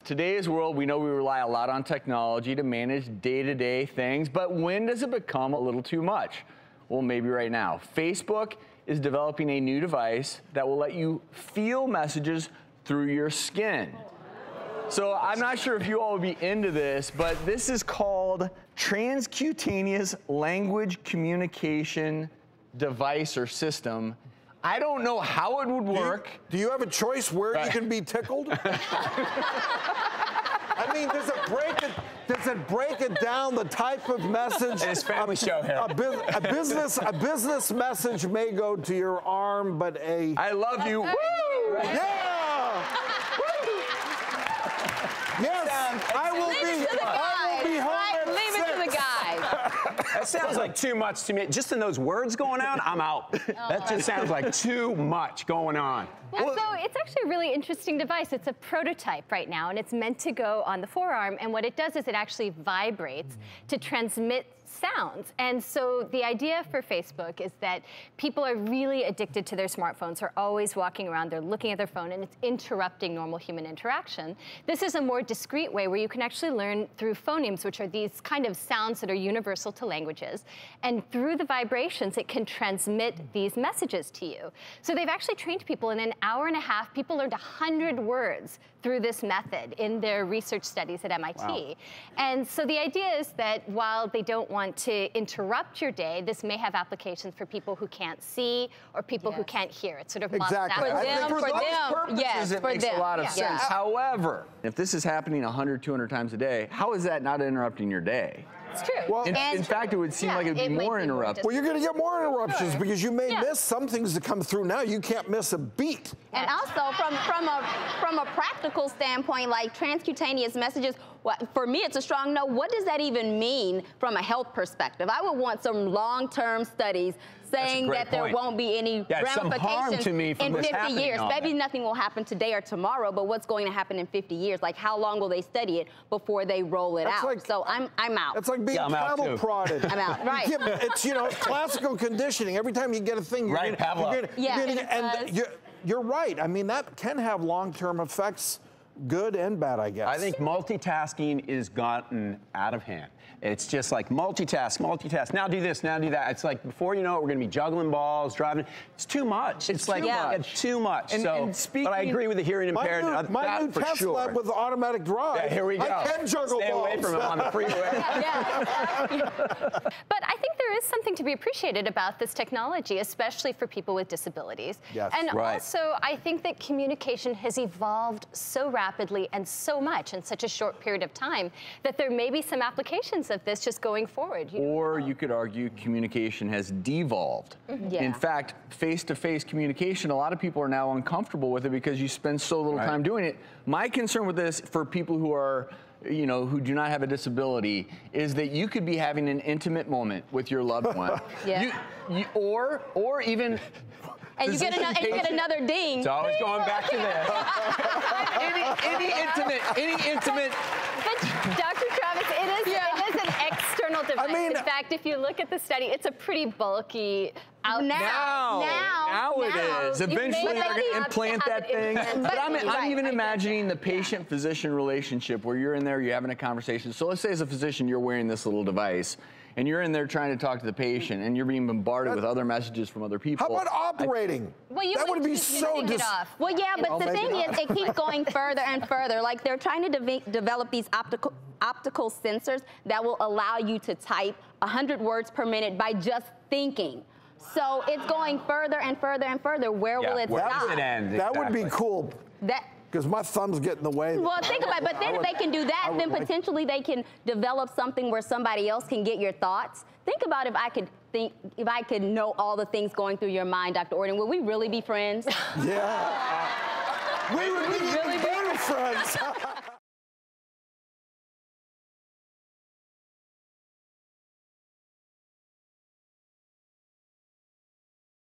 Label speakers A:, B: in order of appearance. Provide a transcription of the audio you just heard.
A: Today's world, we know we rely a lot on technology to manage day-to-day things, but when does it become a little too much? Well, maybe right now. Facebook is developing a new device that will let you feel messages through your skin. So I'm not sure if you all would be into this, but this is called transcutaneous language communication device or system. I don't know how it would work.
B: Do you have a choice where you can be tickled? I mean, does it break it down, the type of message?
C: It's family show here.
B: A business message may go to your arm, but a...
A: I love you. Woo!
B: Yeah! Yes, I will be home at
D: Leave it to the guy.
C: That sounds like too much to me. Just in those words going on, I'm out. That just sounds like too much going on.
D: Well, so it's actually a really interesting device. It's a prototype right now, and it's meant to go on the forearm. And what it does is it actually vibrates to transmit sounds. And so the idea for Facebook is that people are really addicted to their smartphones, are always walking around, they're looking at their phone, and it's interrupting normal human interaction. This is a more discreet way where you can actually learn through phonemes, which are these kind of sounds that are universal to languages. And through the vibrations, it can transmit these messages to you. So they've actually trained people in an hour and a half. People learned 100 words through this method in their research studies at MIT. Wow. And so the idea is that while they don't want to interrupt your day, this may have applications for people who can't see or people who can't hear. It's sort of
B: exactly.
A: For them, it makes a lot of sense. However, if this is happening 100, 200 times a day, how is that not interrupting your day?
D: It's true.
A: Well, in fact, it would seem like it would be more interrupted.
B: Well, you're going to get more interruptions because you may miss some things that come through now. You can't miss a beat.
E: And also, from a practical standpoint, like transcutaneous messages, well, for me, it's a strong no. What does that even mean from a health perspective? I would want some long-term studies saying that there won't be any ramifications in 50 years. Maybe nothing will happen today or tomorrow, but what's going to happen in 50 years? Like, how long will they study it before they roll it out?
B: Like,
E: so I'm out.
B: It's like being cattle prodded.
E: I'm out. Right.
B: It's, you know, classical conditioning. Every time you get a thing, you're right. I mean, that can have long-term effects, good and bad, I guess.
C: I think multitasking is gotten out of hand. It's just like multitask. Now do this, now do that. It's like before you know it, we're going to be juggling balls, driving. It's too much. It's like it's too much. And speaking, but I agree with the hearing impaired.
B: My new Tesla with automatic drive.
C: Yeah, here we go.
B: I can juggle balls.
C: Stay away from it on the freeway.
D: But I think there is something to be appreciated about this technology, especially for people with disabilities.
B: Yes.
D: And also, I think that communication has evolved so rapidly and so much in such a short period of time that there may be some applications of this just going forward.
A: Or you could argue communication has devolved. In fact, face-to-face communication, a lot of people are now uncomfortable with it because you spend so little time doing it. My concern with this for people who are, you know, who do not have a disability is that you could be having an intimate moment with your loved one. Or even
E: and you get another ding.
C: It's always going back to this.
A: any intimate.
D: But Dr. Travis, it is an external device. I mean, in fact, if you look at the study, it's a pretty bulky
A: Now it is. Eventually they're going to implant that thing. But I'm even imagining the patient-physician relationship where you're in there, you're having a conversation. So let's say as a physician, you're wearing this little device, and you're in there trying to talk to the patient, and you're being bombarded with other messages from other people.
B: How about operating?
D: That
B: would be so
E: Well, yeah, but the thing is, it keeps going further and further. Like, they're trying to develop these optical sensors that will allow you to type 100 words per minute by just thinking. So it's going further and further and further. Where will it stop?
C: Where does it end?
B: That would be cool. Because my thumbs get in the way.
E: Well, think about it. But then if they can do that, then potentially they can develop something where somebody else can get your thoughts. Think about if I could know all the things going through your mind, Dr. Ordon, would we really be friends?
B: Yeah. We would really be